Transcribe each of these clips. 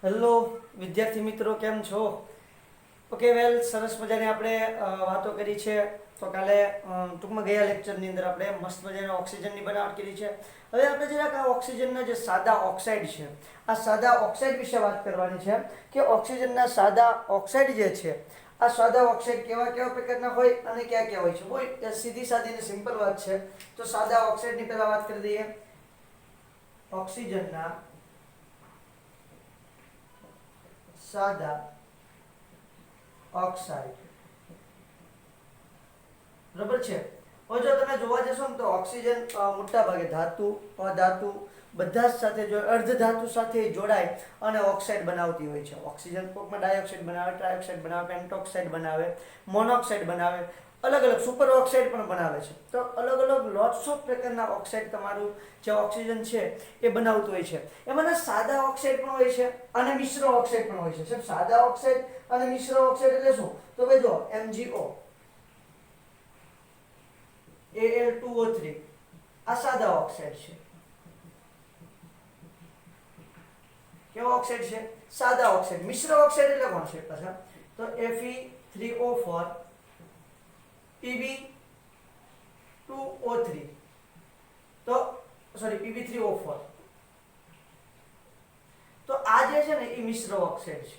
Hello વિદ્યાર્થી મિત્રો, કેમ છો? ઓકે, વેલ, સરસ મજાની આપણે વાતો કરી છે. તો કાલે ટૂંકમાં ગયા લેક્ચરની અંદર આપણે મસ્ત મજાની ઓક્સિજનની બનાવટ કરી છે. હવે આપણે જરાક આ ઓક્સિજનના જે સાદા ઓક્સાઇડ છે, આ સાદા ઓક્સાઇડ વિશે વાત કરવાની છે કે ઓક્સિજનના સાદા ઓક્સાઇડ જે છે, આ સાદા ઓક્સાઇડ કેવા કેવા પ્રકારના હોય અને ક્યાં ક્યાં હોય છે. બહુ સીધી સાદી ને સિમ્પલ વાત છે. તો સાદા ઓક્સાઇડની પહેલા વાત કરી દઈએ. ઓક્સિજનના સાદા ઓક્સાઇડ, બરાબર છે. હવે જો તમે જોવા જશો ને તો ઓક્સિજન મોટા ભાગે ધાતુ, અધાતુ બધા જ સાથે જો અર્ધધાતુ સાથે જોડાય અને ઓક્સાઇડ બનાવતી હોય છે. ઓક્સિજન કોકમાં ડાયોક્સાઇડ બનાવે, ટ્રાયોક્સાઇડ બનાવે, પેન્ટોક્સાઇડ બનાવે, મોનોક્સાઇડ બનાવે, અલગ અલગ સુપર ઓક્સાઇડ પણ બનાવે છે. તો અલગ અલગ લોટ્સ ઓફ પ્રકારના ઓક્સાઇડ તમારું જે ઓક્સિજન છે એ બનાવતું હોય છે. એમાંના સાદા ઓક્સાઇડ પણ હોય છે અને મિશ્ર ઓક્સાઇડ પણ હોય છે. સાહેબ, સાદા ઓક્સાઇડ અને મિશ્ર ઓક્સાઇડ એટલે શું? તો ભાઈ જો MgO, Al2O3 આ સાદા ઓક્સાઇડ છે. કેવા ઓક્સાઇડ છે? સાદા ઓક્સાઇડ. મિશ્ર ઓક્સાઇડ એટલે કોણ છે પાછા? તો Fe3O4, Pb2O3, તો સોરી Pb3O4. તો આ જે છે ને એ મિશ્ર ઓક્સાઇડ છે.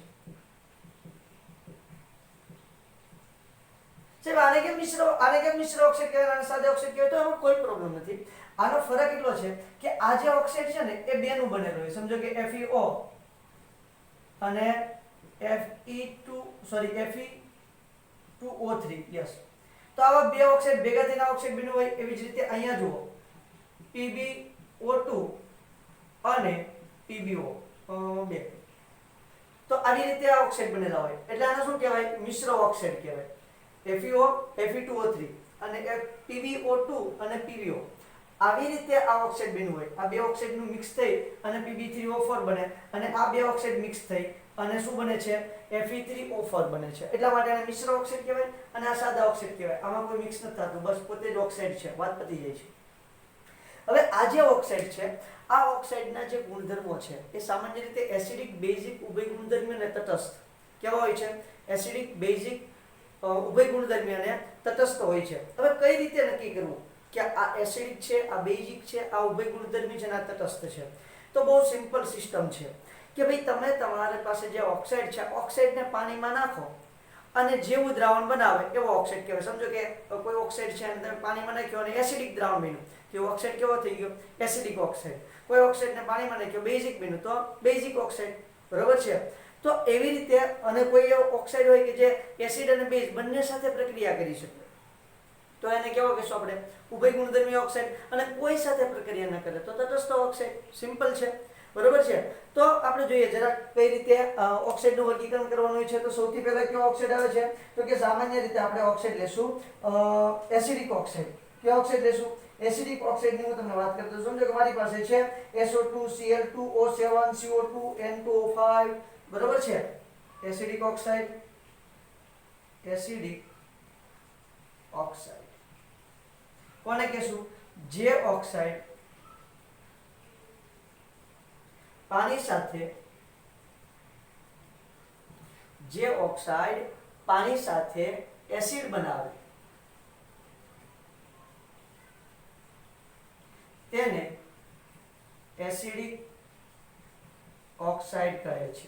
સાહેબ, આને કેમ મિશ્ર ઓક્સાઇડ કહેવાય અને સાદા ઓક્સાઇડ કહેવાય? તો એમાં કોઈ પ્રોબ્લેમ નથી. આનો ફરક એટલો છે કે આ જે ઓક્સાઇડ છે ને એ બે નું બનેલું હોય. સમજો કે FeO અને Fe2O3, યસ. તો આવા બે ઓક્સાઇડ ભેગા થઈને ઓક્સાઇડ બન્યું હોય. એવી જ રીતે અહીંયા જુઓ, PbO2 અને PbO બે. તો આવી રીતે આ ઓક્સાઇડ બનેલા હોય એટલે આને શું કહેવાય? મિશ્ર ઓક્સાઇડ કહેવાય. FeO, Fe2O3 અને PbO2 અને PbO આવી રીતે આ ઓક્સાઇડ બન્યું હોય. આ બે ઓક્સાઇડ નું મિક્સ થઈ અને Pb3O4 બને અને આ બે ઓક્સાઇડ મિક્સ થઈ અને શું બને છે? Fe3O4 બને છે. એટલા માટે આને મિશ્ર ઓક્સાઇડ કહેવાય અને આ સાદા ઓક્સાઇડ કહેવાય. આમાં કોઈ મિક્સ નથી થતું, બસ પોતે જ ઓક્સાઇડ છે. વાત પતી જાય છે. હવે આ જે ઓક્સાઇડ છે, આ ઓક્સાઇડના જે ગુણધર્મો છે એ સામાન્ય રીતે એસિડિક, બેઝિક, ઉભય ગુણધર્મી અને તટસ્થ કેવા હોય છે? એસિડિક, બેઝિક, ઉભય ગુણધર્મી અને તટસ્થ હોય છે. હવે કઈ રીતે નક્કી કરવું કે આ એસિડિક છે, આ બેઝિક છે, આ ઉભય ગુણધર્મી છે અને આ તટસ્થ છે? તો બહુ સિમ્પલ સિસ્ટમ છે કે ભાઈ તમે તમારી પાસે જે ઓક્સાઇડ છે, ઓક્સાઇડને પાણીમાં નાખો અને જેવું દ્રાવણ બનાવે એવો ઓક્સાઇડ કહેવાય. સમજો કે કોઈ ઓક્સાઇડ છે અને તમે પાણીમાં નાખ્યો અને એસિડિક દ્રાવણ બન્યું, તો ઓક્સાઇડ કેવો થઈ ગયો? Acidic oxide. કોઈ ઓક્સાઇડને પાણીમાં નાખ્યો, બેઝિક બન્યું, તો બેઝિક ઓક્સાઇડ. બરોબર છે. તો એવી રીતે અને કોઈ ઓક્સાઇડ હોય કે જે એસિડ અને બેઝ બંને સાથે પ્રક્રિયા કરી શકે, તો એને કેવો કહેશું આપણે? ઉભય ગુણધર્મી ઓક્સાઇડ. અને કોઈ સાથે પ્રક્રિયા ન કરે તો તટસ્થ ઓક્સાઇડ. સિમ્પલ છે. બરોબર છે. તો આપણે જોઈએ જરાક કઈ રીતે ઓક્સાઇડનું વર્ગીકરણ કરવાનું હોય છે. તો સૌથી પહેલા કયો ઓક્સાઇડ આવે છે? તો કે સામાન્ય રીતે આપણે ઓક્સાઇડ લેશું એસિડિક ઓક્સાઇડ. કયો ઓક્સાઇડ લેશું? એસિડિક ઓક્સાઇડની હું તમને વાત કરતો. સમજો કે મારી પાસે છે SO2, Cl2O7, CO2, N2O5. બરોબર છે. એસિડિક ઓક્સાઇડ, એસિડિક ઓક્સાઇડ કોને કહેશું? જે ઓક્સાઇડ પાણી સાથે એસિડ બનાવે તેને એસિડિક ઓક્સાઇડ કહે છે.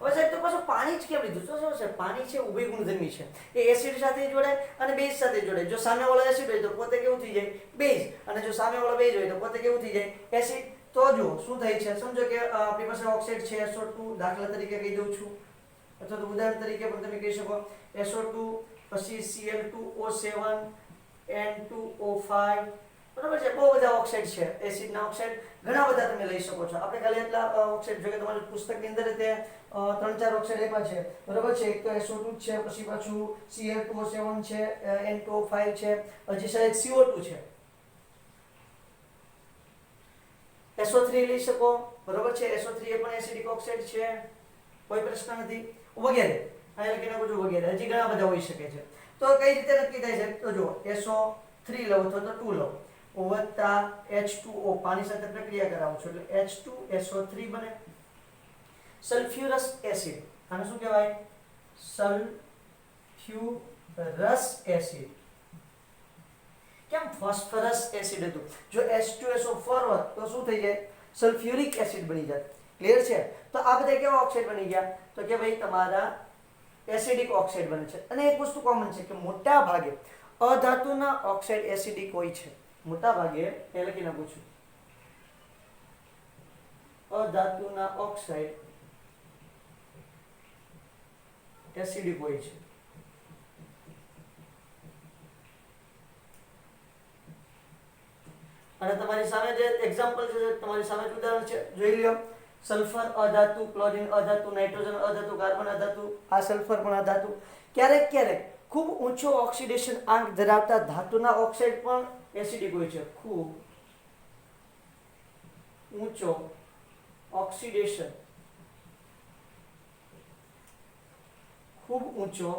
હવે સાહેબ, તો પાછું પાણી જ કેમ લીધું? તો શું છે? પાણી છે ઉભય ગુણધર્મી છે. એ એસિડ સાથે જોડાય અને બેઝ સાથે જોડાય. જો સામેવાળો એસિડ હોય તો પોતે કેવું થઈ જાય? બેઝ. અને જો સામેવાળો બેઝ હોય તો પોતે કેવું થઈ જાય? એસિડ. તો જો શું થાય છે? સમજો કે આપણી પાસે ઓક્સાઇડ છે SO2, દાખલા તરીકે કહી દઉં છું, અથવા તો ઉદાહરણ તરીકે પણ તમે કહી શકો SO2, પછી Cl2O7, N2O5. બરાબર છે. બહુ બધા ઓક્સાઇડ છે, એસિડના ઓક્સાઇડ ઘણા બધા તમે લઈ શકો છો. આપણે ખાલી એટલા ઓક્સાઇડ જો કે તમારી પુસ્તકની અંદર તે 3-4 ઓક્સાઇડ આપ્યા છે. બરાબર છે. એક તો SO2 છે, પછી પાછું Cl2O7 છે, N2O5 છે, હજી શાયદ CO2 છે. SO3 લઈ શકો. બરાબર છે. SO3 એ પણ એસિડિક ઓક્સાઇડ છે. કોઈ પ્રશ્ન નથી. વગેરે. અહીંયા લખી નાખો છો વગેરે. હજી ઘણા બધા હોઈ શકે છે. તો કઈ રીતે નક્કી થાય છે? તો જો SO3 લો અથવા તો 2 લો. વત્તા H2O પાણી સાથે પ્રક્રિયા કરાવું છું એટલે H2SO3 બને. સલ્ફ્યુરસ એસિડ, આને શું કહેવાય? સલ્ફ્યુરસ એસિડ. કેમ ફોસ્ફરસ એસિડ હતું? જો H2SO4 હોત તો શું થઈ જાય? સલ્ફ્યુરિક એસિડ બની જાય. ક્લિયર છે? તો આ બધા કેવા ઓક્સાઇડ બની ગયા? તો કે ભાઈ તમારા એસિડિક ઓક્સાઇડ બને છે. અને એક વસ્તુ કોમન છે કે મોટા ભાગે અધાતુના ઓક્સાઇડ એસિડિક હોય છે. મોટા ભાગે એ લખી નાખું છું, અધાતુના ઓક્સાઇડ એસિડિક હોય છે. અને તમારી સામે જે એક્ઝામ્પલ છે, તમારી સામે ઉદાહરણ છે, જોઈ લ્યો. સલ્ફર અધાતુ, ક્લોરીન અધાતુ, નાઇટ્રોજન અધાતુ, કાર્બન અધાતુ, આ સલ્ફર પણ અધાતુ. ક્યારેક ક્યારેક ખૂબ ઊંચો ઓક્સિડેશન આંક ધરાવતા ધાતુના ઓક્સાઇડ પણ એસિડિક હોય છે. ખૂબ ઊંચો ઓક્સિડેશન, ખૂબ ઊંચો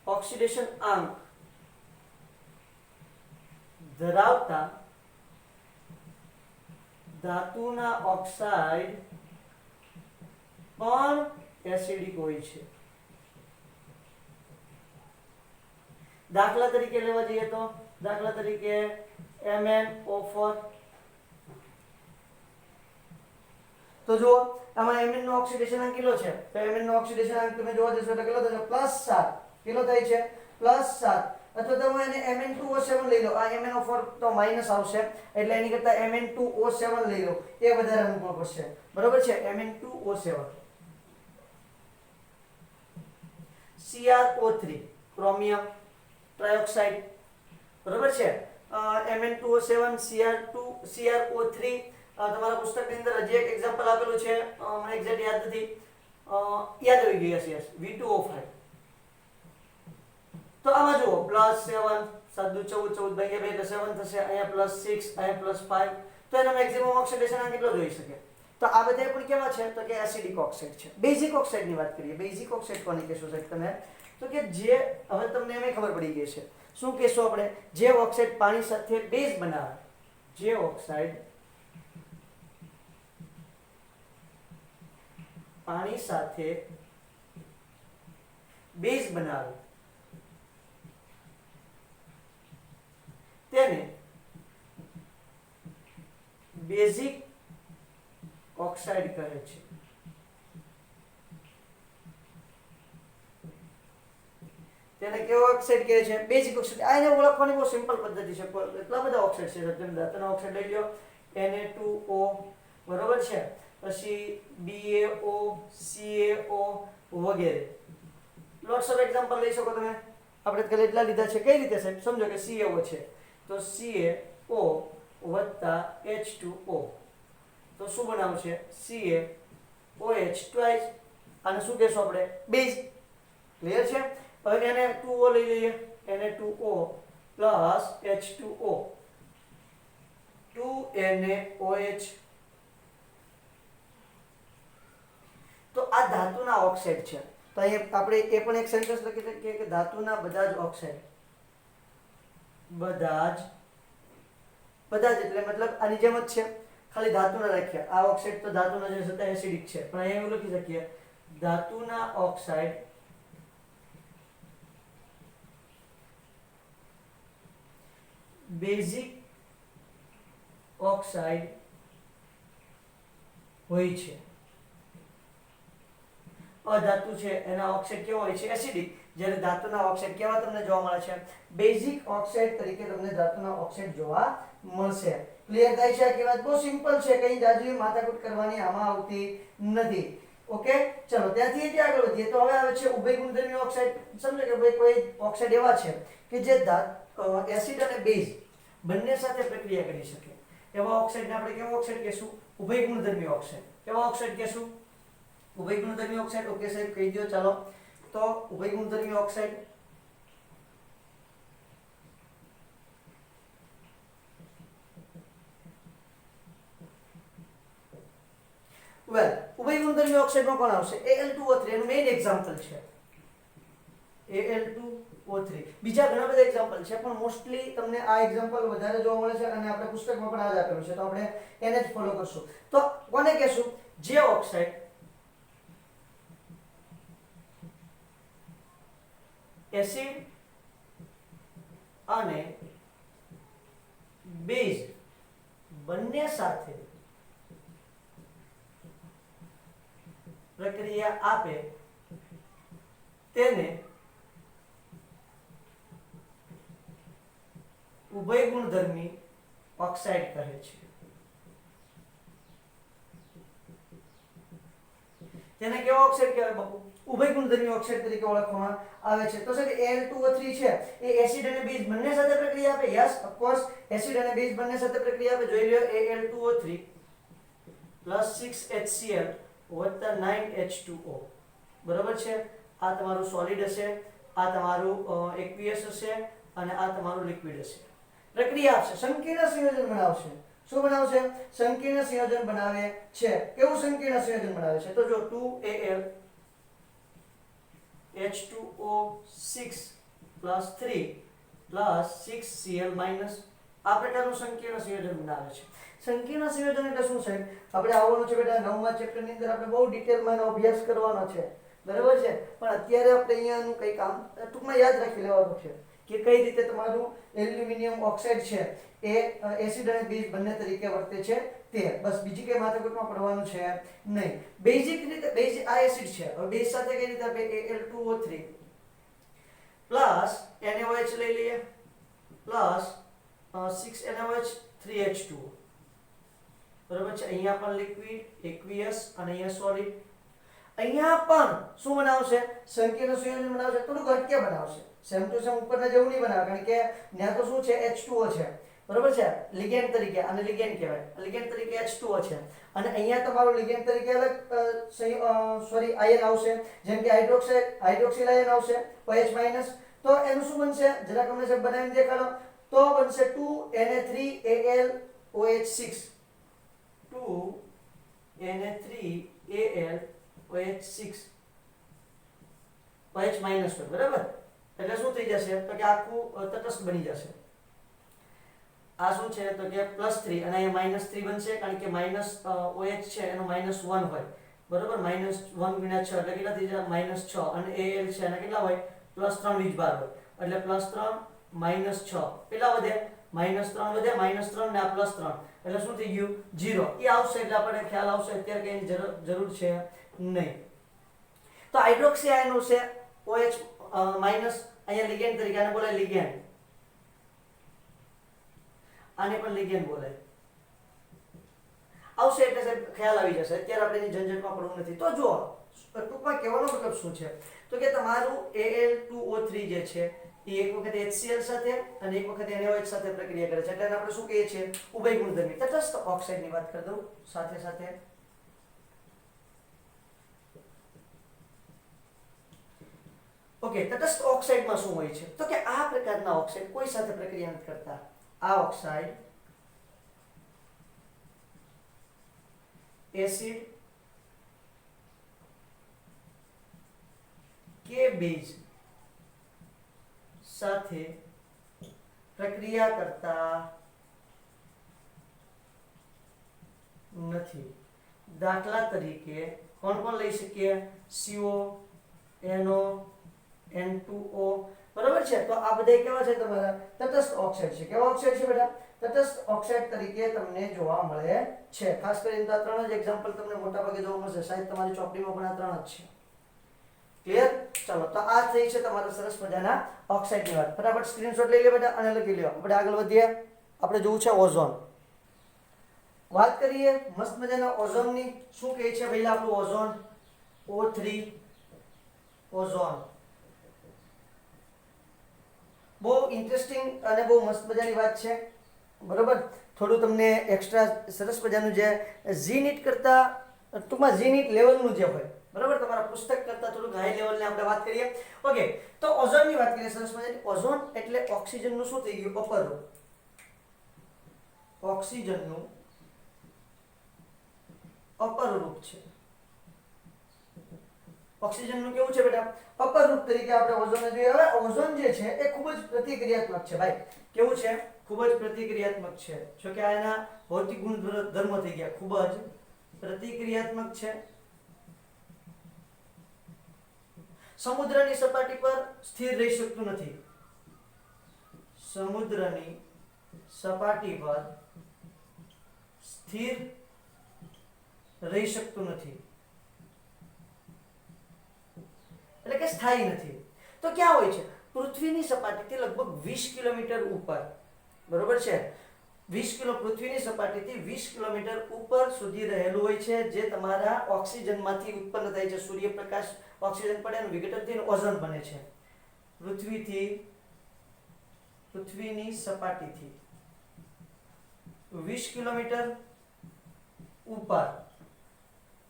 ઓક્સિડેશન આંક ધરાવતા ધાતુના ઓક્સાઇડ પણ એસિડિક હોય છે. દાખલા તરીકે લેવા જઈએ તો, દાખલા તરીકે MnO4. તો જુઓ આમાં Mn નો ઓક્સિડેશન આંક કેટલો છે? તો Mn નો ઓક્સિડેશન આંક તમે જોવા જશો તો કેટલો થશે? +7. કેટલો થાય છે? +7. અથવા તમે એને Mn2O7 લઈ લો. આ MnO4 તો માઈનસ આવશે એટલે એની કરતા Mn2O7 લઈ લો, એ વધારે અનુકૂળ પડશે. બરોબર છે? Mn2O7. CrO3 chromium trioxide. બરોબર છે? Mn2O7 CrO3 તમારા પુસ્તકની અંદર હજી એક એક્ઝામ્પલ આપેલું છે, મને એક્ઝેક્ટ યાદ નથી. યાદ આવી ગયું હશે. V2O5. તો આમાં જુઓ +7, 7 દુ 14, 14 ભાગ્યા 2 એટલે 7 થશે. અહીંયા +6, અહીંયા +5. તો એનો મેક્સિમમ ઓક્સિડેશન આંક કેટલો જોઈ શકે? તો આ બધા પણ કેવા છે? તો કે એસિડિક ઓક્સાઇડ છે. બેઝિક ઓક્સાઇડની વાત કરીએ. બેઝિક ઓક્સાઇડ કોને કહેશો સાહેબ તમે? તો કે જે, હવે તમને એમ ખબર પડી ગઈ છે. શું કહેશો આપણે? જે ઓક્સાઇડ પાણી સાથે બેઝ બનાવે. જે ઓક્સાઇડ પાણી સાથે બેઝ બનાવે તેને બેઝિક ઓક્સાઇડ કહે છે. તેને કેવો ઓક્સાઇડ કહે છે? Basic oxide. આને ઓળખવાની બહુ સિમ્પલ પદ્ધતિ છે. એટલા બધા ઓક્સાઇડ છે. તમે ધાતુના ઓક્સાઇડ લઈ લો, Na2O, બરોબર છે, પછી BaO, CaO વગેરે. લોટ્સ ઓફ એક્ઝામ્પલ લઈ શકો તમે. આપણે કાલે એટલા લીધા છે. કઈ રીતે સાહેબ? સમજો કે CaO છે તો CaO વત્તા H2O તો શું બનાવશે? CaOH twice. આને શું કહેશું આપણે? બેઝ. ક્લિયર છે? હવે એને 2O લઈ લઈએ. Na2O plus H2O 2NaOH. તો આ ધાતુના ઓક્સાઇડ છે. તો અહીંયા આપણે એ પણ એક સેન્ટેન્સ લખી શકીએ કે ધાતુના બધા જ ઓક્સાઇડ, બધા જ એટલે મતલબ આની જેમ જ છે, ખાલી ધાતુના રાખ્યા. આ ઓક્સાઇડ તો ધાતુના જે છતાં એસિડિક છે, પણ અહીંયા એવું લખી શકીએ ધાતુના ઓક્સાઇડ બેઝિક ઓક્સાઇડ હોય છે. અધાતુ છે એના ઓક્સાઇડ કેવો હોય છે? એસિડિક. જ્યારે ધાતુના ઓક્સાઇડ કેવા તમને જોવા મળે છે? બેઝિક ઓક્સાઇડ તરીકે તમને ધાતુના ઓક્સાઇડ જોવા મળશે. ક્લિયર થાય છે? આ કહેવત બહુ સિમ્પલ છે, કઈ જાજુ માથાકૂટ કરવાની આમાં આવતી નથી. ઓકે, ચલો ત્યાંથી આગળ વધીએ. તો હવે આવે છે ઉભય ગુણધર્મી ઓક્સાઇડ. સમજો કે ભાઈ કોઈ ઓક્સાઇડ એવા છે કે જે એસિડ અને બેઝ બંને સાથે પ્રક્રિયા કરી શકે. એવા ઓક્સાઇડને આપણે કેવો ઓક્સાઇડ કહેશું? ઉભય ગુણધર્મી ઓક્સાઇડ. કેવા ઓક્સાઇડ કહેશું? ઉભય ગુણધર્મી ઓક્સાઇડ. ઓકે સાહેબ, કહી દો. ચાલો, તો ઉભય ગુણધર્મી ઓક્સાઇડ ઉભય ગુણધર્મી ઓક્સાઇડમાં કોણ આવશે? Al2O3 એનું મેઇન એક્ઝામ્પલ છે. Al2O3 O3 બીજા ઘણા બધા એક્ઝામ્પલ છે પણ મોસ્ટલી તમને આ એક્ઝામ્પલ વધારે જોવા મળે છે અને આપણે પુસ્તકમાં પણ આ જ આપેલું છે તો આપણે એને જ ફોલો કરશું તો કોને કહેશું જે ઓક્સાઇડ એસિડ અને બેઝ બંને સાથે પ્રક્રિયા આપે તેને ઉભય ગુણધર્મી ઓક્સાઇડ કહે છે તેને કેવો ઓક્સાઇડ કહેવાય બાપુ ઉભય ગુણધર્મી ઓક્સાઇડ તરીકે ઓળખવામાં આવે છે તો સાહેબ Al2O3 છે એ એસિડ અને બેઝ બંને સાથે પ્રક્રિયા આપે યસ ઓફ કોર્સ એસિડ અને બેઝ બંને સાથે પ્રક્રિયા આપે જોઈ લ્યો Al2O3 6HCl 9H2O બરાબર છે આ તમારું સોલિડ હશે આ તમારું એક્વિયસ હશે અને આ તમારું લિક્વિડ હશે પ્રક્રિયા આપશે સંકીર્ણ સંયોજન બનાવશે શું બનાવશે સંકીર્ણ સંયોજન બનાવે છે કેવું સંકીર્ણ સંયોજન બનાવે છે તો જો 2Al H2O6 3 6Cl આ પ્રકારનું સંકીર્ણ સંયોજન બનાવે છે સંકીર્ણ સંયોજન એટલે શું છે આપણે આવવાનું છે બેટા 9મા ચેપ્ટર ની અંદર આપણે બહુ ડિટેલમાં એનો અભ્યાસ કરવાનો છે બરાબર છે પણ અત્યારે આપણે અહીંયાનું કઈ કામ ટૂંકમાં યાદ રાખી લેવાનું છે કે કઈ રીતે તમારું એલ્યુમિનિયમ ઓક્સાઇડ છે એ એસિડ અને બેઝ બંને તરીકે વર્તે છે તે બસ બીજી કઈ માથાકૂટમાં પડવાનું છે નહીં બેઝિક રીતે બેઝ આ એસિડ છે હવે બેઝ સાથે કઈ રીતે આપણે Al2O3 પ્લસ NaOH લઈ લઈએ પ્લસ 6NaOH 3H2O બરાબર છે અહીંયા પણ લિક્વિડ એક્વિયસ અને અહીંયા સોલિડ અહીંયા પણ શું બનાવશે સંકીર્ણ સંયોજન બનાવશે થોડું ઘટકે બનાવશે સેમ ટુ સેમ ઉપરના જેવું નહીં બનાવે કારણ કે ત્યાં તો શું છે H2O છે બરાબર છે લિગેન્ડ તરીકે અને લિગેન્ડ કહેવાય લિગેન્ડ તરીકે H2O છે અને અહીંયા તમારું લિગેન્ડ તરીકે અલગ સોરી આયન આવશે જેમ કે હાઇડ્રોક્સિલ આયન આવશે OH- તો એનું શું બનશે જરાક અમને સાહેબ બનાવીને દેખાડો તો બનશે 2Na3AlOH6 2Na3AlOH6 OH- બરાબર એટલે શું થઈ જશે તો કે આખું તટસ્થ બની જશે આ શું છે તો કે +3 અને અહીંયા -3 બનશે કારણ કે OH છે એનો -1 હોય બરાબર -1 ગુણ્યા 6 એટલે કેટલા થઈ જાય -6 અને Al છે એના કેટલા હોય +3 વીજભાર હોય એટલે +3 -6 કેટલા વધે -3 વધે -3 ને આ +3 એટલે શું થઈ ગયું 0 એ આવશે એટલે આપણે ખ્યાલ આવશે અત્યારે કઈ જરૂર છે નહીં તો હાઇડ્રોક્સી આયનો છે OH અહીંયા લિગેન્ડ તરીકે આને બોલાય લિગેન્ડ આને પણ લિગેન્ડ બોલાય આવશે એટલે સાહેબ ખ્યાલ આવી જશે અત્યારે આપણે એની ઝંઝટમાં પડવું નથી તો જો ટૂંકમાં કહેવાનો મતલબ શું છે તો કે તમારું Al2O3 જે છે એ એક વખત HCl સાથે અને એક વખત NaOH સાથે પ્રક્રિયા કરે છે એટલે આપણે શું કહીએ છીએ ઉભય ગુણધર્મી તટસ્થ ઓક્સાઇડની વાત કરી દઉં સાથે સાથે ઓકે તટસ્થ ઓક્સાઇડમાં શું હોય છે તો કે આ પ્રકારના ઓક્સાઇડ કોઈ સાથે પ્રક્રિયા નથી કરતા આ ઓક્સાઇડ એસિડ કે બેઝ સાથે પ્રક્રિયા કરતા નથી દાખલા તરીકે કોણ લઈ શકીએ CO NO N2O બરાબર છે તો આ બધા કેવા છે તમારા તટસ્થ ઓક્સાઇડ છે કેવા ઓક્સાઇડ છે બેટા તટસ્થ ઓક્સાઇડ તરીકે તમને જોવા મળે છે ખાસ કરીને તો આ ત્રણ જ એક્ઝામ્પલ તમને મોટા ભાગે જોવા મળશે શાયદ તમારી ચોપડીમાં પણ આ ત્રણ જ છે ક્લિયર ચલો તો આ થઈ છે તમારા સરસ મજાના ઓક્સાઇડની વાત ફટાફટ સ્ક્રીનશોટ લઈ લે બેટા અને લખી લ્યો આપણે આગળ વધીએ આપણે જોવું છે ઓઝોન વાત કરીએ મસ્ત મજાના ઓઝોનની શું કહે છે પહેલા આપણું ઓઝોન O3 ઓઝોન બહુ ઇન્ટરેસ્ટિંગ અને બહુ મસ્ત મજાની વાત છે બરોબર થોડું તમને એક્સ્ટ્રા સરસ મજાનું જે ઝીનીટ કરતા ટૂંકમાં ઝીનીટ લેવલનું જે હોય બરાબર તમારા પુસ્તક કરતા થોડું હાઈ લેવલની આપણે વાત કરીએ ઓકે તો ઓઝોનની વાત કરીએ સરસ મજાની ઓઝોન એટલે ઓક્સિજનનું શું થઈ ગયું અપર રૂપ ઓક્સિજનનું અપર રૂપ છે ઓક્સિજનનું કેવું છે બેટા, અપર રૂપ તરીકે આપણે ઓઝોનને જોઈએ. હવે ઓઝોન જે છે એ ખૂબ જ પ્રતિક્રિયાત્મક છે ભાઈ. કેવું છે? ખૂબ જ પ્રતિક્રિયાત્મક છે. જો કે આ એના ભૌતિક ગુણધર્મો થઈ ગયા, ખૂબ જ પ્રતિક્રિયાત્મક છે. સમુદ્રની સપાટી પર સ્થિર રહી શકતું નથી. સમુદ્રની સપાટી પર સ્થિર રહી શકતું નથી, એટલે કે સ્થાયી નથી. તો ક્યાં હોય છે? પૃથ્વીની સપાટીથી લગભગ 20 કિલોમીટર ઉપર. બરોબર છે? 20 પૃથ્વીની સપાટીથી 20 કિલોમીટર ઉપર સુધી રહેલું હોય છે, જે તમારા ઓક્સિજનમાંથી ઉત્પન્ન થાય છે. સૂર્યપ્રકાશ ઓક્સિજન પડે અને વિઘટનથી ઓઝોન બને છે. પૃથ્વીની સપાટીથી 20 કિલોમીટર ઉપર.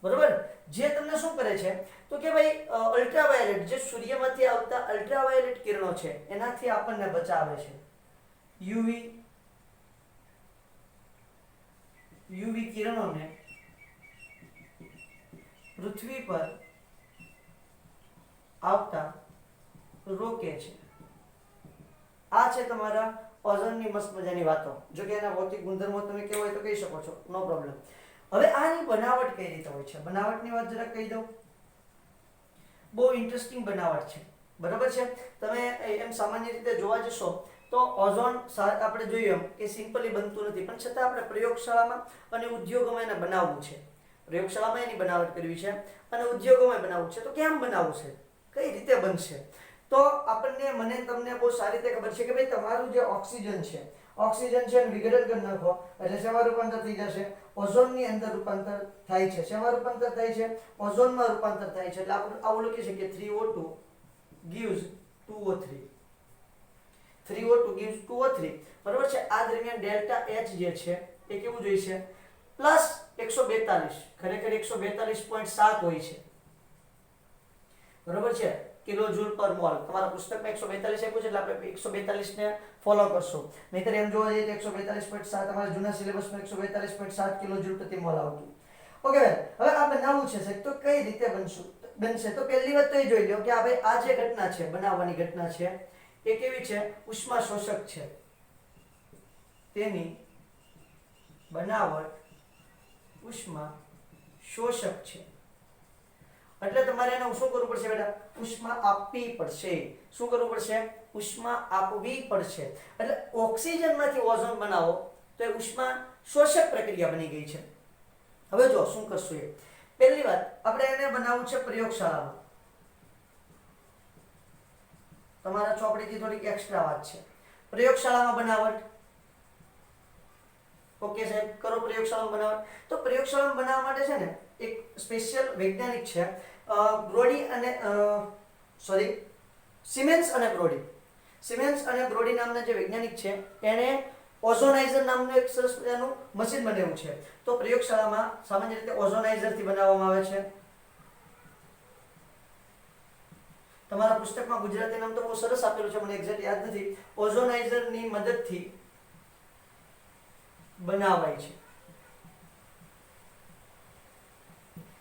બરોબર? જે તમને શું કરે છે તો કે ભાઈ અલ્ટ્રાવાયોલેટ, જે સૂર્યમાંથી આવતા અલ્ટ્રાવાયોલેટ કિરણો છે એનાથી આપણને બચાવે છે. યુવી કિરણોને પૃથ્વી પર આવતા રોકે છે. આ છે તમારા ઓઝોનની મસ્ત મજાની વાતો. જો કે એના ભૌતિક ગુણધર્મો તમે કેવો હોય તો કહી શકો છો, નો પ્રોબ્લેમ. હવે આની બનાવટ કઈ રીતે હોય છે, બનાવટની વાત જરા કહી દઉં. બહુ ઇન્ટરેસ્ટિંગ બનાવટ છે. બરાબર છે? તમે એમ સામાન્ય રીતે જોવા જશો તો ઓઝોન આપણે જોયું કે સિમ્પલી બનતું નથી, પણ છતાં આપણે પ્રયોગશાળામાં અને ઉદ્યોગોમાં એને બનાવવું છે. પ્રયોગશાળામાં એની બનાવટ કરવી છે અને ઉદ્યોગોમાં બનાવવું છે. તો કેમ બનાવવું છે, કઈ રીતે બનશે? તો આપણને, મને, તમને બહુ સારી રીતે ખબર છે કે ભાઈ તમારું જે ઓક્સિજન છે એને વિઘટન કરી નાખો એટલે શેમાં રૂપાંતર થઈ જશે? ઓઝોનની અંદર રૂપાંતર થાય છે. શેમાં રૂપાંતર થાય છે? ઓઝોનમાં રૂપાંતર થાય છે. એટલે આપણે આવું લખી શકીએ 3O2 gives 2O3. 3O2 gives 2O3. બરાબર છે? આ દરમિયાન ડેલ્ટા H જે છે એ કેવું જોઈએ છે? પ્લસ 142. ખરેખર 142.7 હોય છે. બરાબર છે? કિલોજૂલ પર મોલ. તમારા પુસ્તકમાં 142 આપ્યું છે એટલે આપણે 142 ને ફોલો કરશું. નહીતર એમ જોવા જઈએ તો 142.7 તમારા જૂના સિલેબસમાં 142.7 કિલોજૂલ પ્રતિ મોલ આવતું. ઓકે બેન, હવે આ બનાવવું છે સાહેબ, તો કઈ રીતે બનશે? તો પહેલી વાત તો એ જોઈ લો કે આ ભાઈ આ જે ઘટના છે, બનાવવાની ઘટના છે, એ કેવી છે? ઉષ્મા શોષક છે. તેની બનાવટ ઉષ્મા શોષક છે. એટલે તમારે એને શું કરવું પડશે બેટા? ઉષ્મા આપવી પડશે. શું કરવું પડશે? ઉષ્મા આપવી પડશે. એટલે ઓક્સિજનમાંથી ઓઝોન બનાવો તો એ ઉષ્મા શોષક પ્રક્રિયા બની ગઈ છે. હવે જો શું કરશું એ. પહેલી વાત, આપણે એને બનાવવું છે પ્રયોગશાળામાં. તમારા ચોપડીથી થોડીક એક્સ્ટ્રા વાત છે. પ્રયોગશાળામાં બનાવટ. ઓકે સાહેબ, કરો પ્રયોગશાળામાં બનાવટ. તો પ્રયોગશાળામાં બનાવવા માટે છે ને એક સ્પેશિયલ વૈજ્ઞાનિક છે, સિમેન્સ અને બ્રોડી નામના જે વૈજ્ઞાનિક છે એણે ઓઝોનાઇઝર નામનું એક સરસ મજાનું મશીન બનાવ્યું છે. તો પ્રયોગશાળામાં સામાન્ય રીતે ઓઝોનાઇઝરથી બનાવવામાં આવે છે. તમારા પુસ્તકમાં ગુજરાતી નામ તો બહુ સરસ આપેલું છે, મને એક્ઝેક્ટ યાદ નથી. ઓઝોનાઇઝરની મદદથી બનાવાય છે.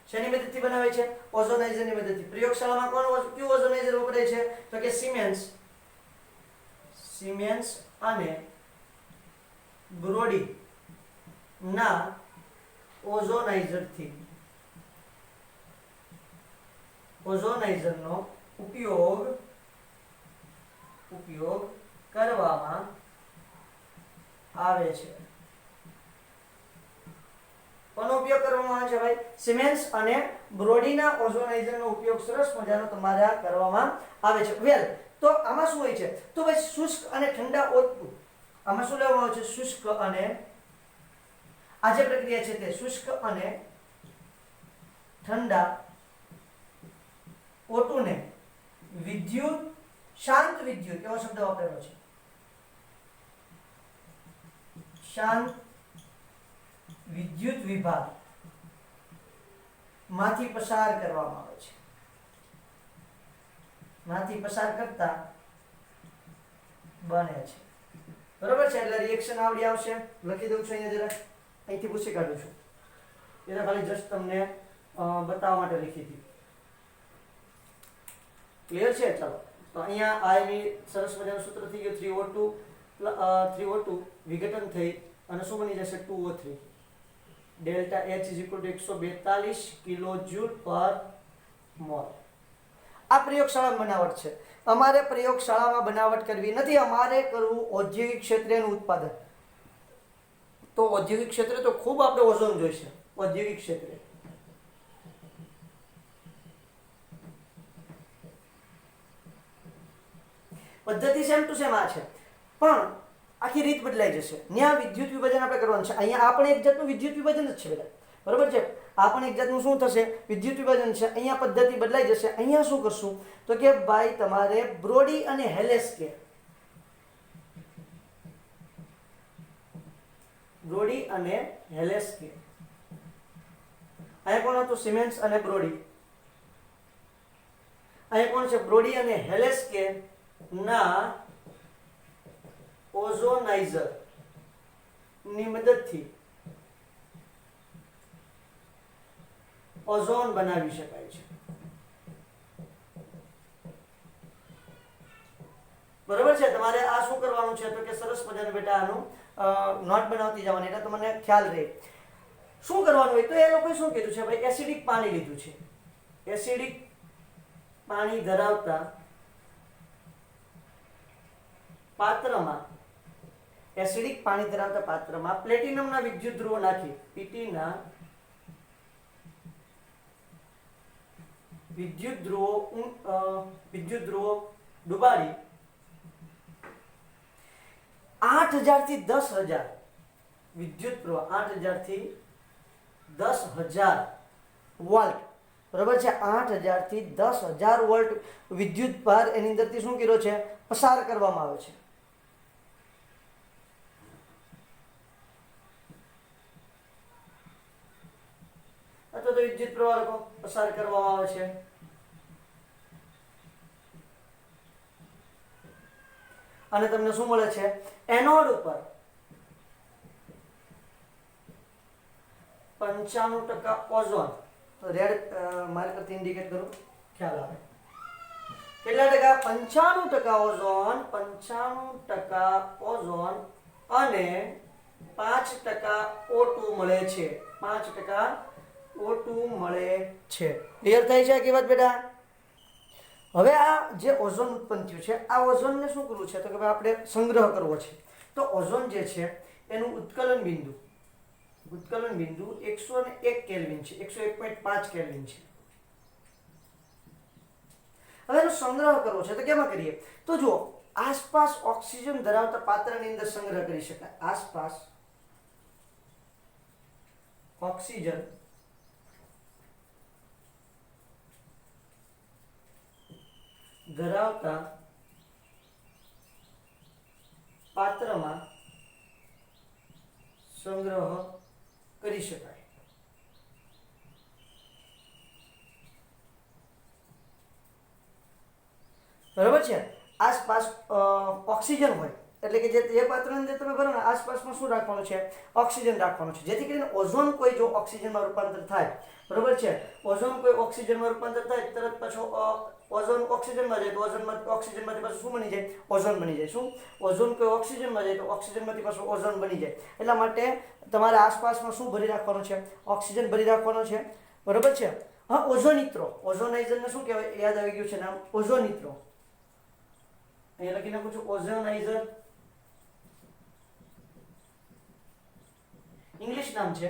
શેની મદદથી બનાવે છે? ઓઝોનાઇઝરની મદદથી. પ્રયોગશાળામાં કયું ઓઝોનાઇઝર વપરાય છે? તો કે સિમેન્સ અને બ્રોડી ના ઓઝોનાઇઝરનો ઉપયોગ કરવામાં આવે છે. કોનો ઉપયોગ કરવામાં આવે છે ભાઈ? સિમેન્સ અને બ્રોડીના ઓઝોનાઇઝરનો ઉપયોગ સરસ મજાનો તમારા કરવામાં આવે છે. વેલ, તો આમાં શું હોય છે? તો ભાઈ શુષ્ક અને ઠંડા O2. આમાં શું લેવામાં આવે છે? શુષ્ક અને, આ જે પ્રક્રિયા છે તે શુષ્ક અને ઠંડા O2 ને શાંત વિદ્યુત, એવો શબ્દ વાપરેલો છે, શાંત વિદ્યુત વિભાગ માંથી પસાર કરવામાં આવે છે. માંથી પસાર કરતા બને છે. બરોબર છે? એટલે રિએક્શન આવડી આવશે. લખી દઉં છું અહીંયા જરા, અહીંથી પૂછી કાઢું છું. એને ખાલી જસ્ટ તમને બતાવવા માટે લખી હતી. ક્લિયર છે? ચાલો તો અહીંયા આ એની સરસ મજાનું સૂત્ર થઈ ગયું 3O2 વિઘટન થઈ અને શું બની જશે 2O3 delta H is equal to 142 કિલોજ્યુલ પર મોલ. આ પ્રયોગશાળા બનાવટ છે. અમારે પ્રયોગશાળામાં બનાવટ કરવી નથી, અમારે કરવું ઔદ્યોગિક ક્ષેત્રેનું ઉત્પાદન. તો ઔદ્યોગિક ક્ષેત્રે તો ખૂબ આપણે ઓઝોન જોઈશે. ઔદ્યોગિક ક્ષેત્રે પદ્ધતિ સેમ ટુ સેમ આ છે, પણ આખી રીત બદલાઈ જશે. ત્યાં વિદ્યુત વિભાજન આપણે કરવાનું છે. અહીંયા આપણે એક જાતનું વિદ્યુત વિભાજન જ છે બધા, બરોબર છે? આ પણ એક જાતનું શું થશે? વિદ્યુત વિભાજન છે. અહીંયા પદ્ધતિ બદલાઈ જશે. અહીંયા શું કરશું તો કે ભાઈ તમારે બ્રોડી અને હેલેસ્કે, બ્રોડી અને હેલેસ્કે, અહીંયા કોણ હતું? સિમેન્સ અને બ્રોડી. અહીંયા કોણ છે? બ્રોડી અને હેલેસ્કે ના ઓઝોનાઇઝર ની મદદથી ઓઝોન બનાવી શકાય છે. બરોબર છે? તમારે આ શું કરવાનું છે તો કે સરસ મજાનું બેટા આનું નોટ બનાવતી જવાની, એટલે તમને ખ્યાલ રહે શું કરવાનું હોય. તો એ લોકોએ શું કીધું છે ભાઈ? એસિડિક પાણી લીધું છે. એસિડિક પાણી ધરાવતા પાત્રમાં, એસિડિક પાણી ધરાવતા પાત્રમાં પ્લેટિનમના વિદ્યુત ધ્રુવો નાખી, પીટીના વિદ્યુત ધ્રુવો ડુબાડી 8000 થી 10000 વિદ્યુત પ્રવાહ, 8000 થી 10000 વોલ્ટ, બરોબર છે? 8000 થી 10000 વોલ્ટ વિદ્યુત ભાર એની અંદરથી શું કર્યો છે? પસાર કરવામાં આવે છે. અથવા તો વિદ્યુત પ્રવાહ પસાર કરવામાં આવે છે. અને તમને શું મળે છે? એનોડ ઉપર 95% ઓઝોન. રેડ માર્કરથી ઇન્ડિકેટ કરો, ખ્યાલ આવે. કેટલા ટકા? 95% ઓઝોન, 95% ઓઝોન અને 5% O2 મળે છે. 5% O2 મળે છે. ક્લિયર થાય છે આખી વાત બેટા? હવે આ જે ઓઝોન ઉત્પન્ન થયું છે, આ ઓઝોનને શું કરવું છે તો કે ભાઈ આપણે સંગ્રહ કરવો છે. તો ઓઝોન જે છે એનું ઉત્કલન બિંદુ 101 કેલ્વિન છે, 101.5 કેલ્વિન છે. હવે એનો સંગ્રહ કરવો છે તો કેમાં કરીએ? તો જો આસપાસ ઓક્સિજન ધરાવતા પાત્રની અંદર સંગ્રહ કરી શકાય. આસપાસ ઓક્સિજન ધરાવતા પાત્રમાં સંગ્રહ કરી શકાય. બરાબર છે? આસપાસ ઓક્સિજન હોય એટલે કે જે પાત્રની અંદર તમે ભરો ને આસપાસમાં શું રાખવાનું છે? ઓક્સિજન રાખવાનું છે, જેથી કરીને ઓઝોન કોઈ જો ઓક્સિજનમાં રૂપાંતર થાય, બરોબર છે? ઓઝોન કોઈ ઓક્સિજનમાં રૂપાંતર થાય તરત પાછો ઓઝોન ઓક્સિજનમાં જાય તો ઓક્સિજનમાંથી પાછું શું બની જાય? ઓઝોન બની જાય. શું? ઓઝોન કોઈ ઓક્સિજનમાં જાય તો ઓક્સિજનમાંથી પાછું ઓઝોન બની જાય. એટલા માટે તમારે આસપાસમાં શું ભરી રાખવાનું છે? ઓક્સિજન ભરી રાખવાનો છે, બરોબર છે? હા, ઓઝોનિત્રો, ઓઝોનાઇઝરને શું કહેવાય? યાદ આવી ગયું છે નામ, ઓઝોનિત્રો. અહીંયા લખી નાખું છું ઓઝોનાઇઝર, ઇંગ્લિશ નામ છે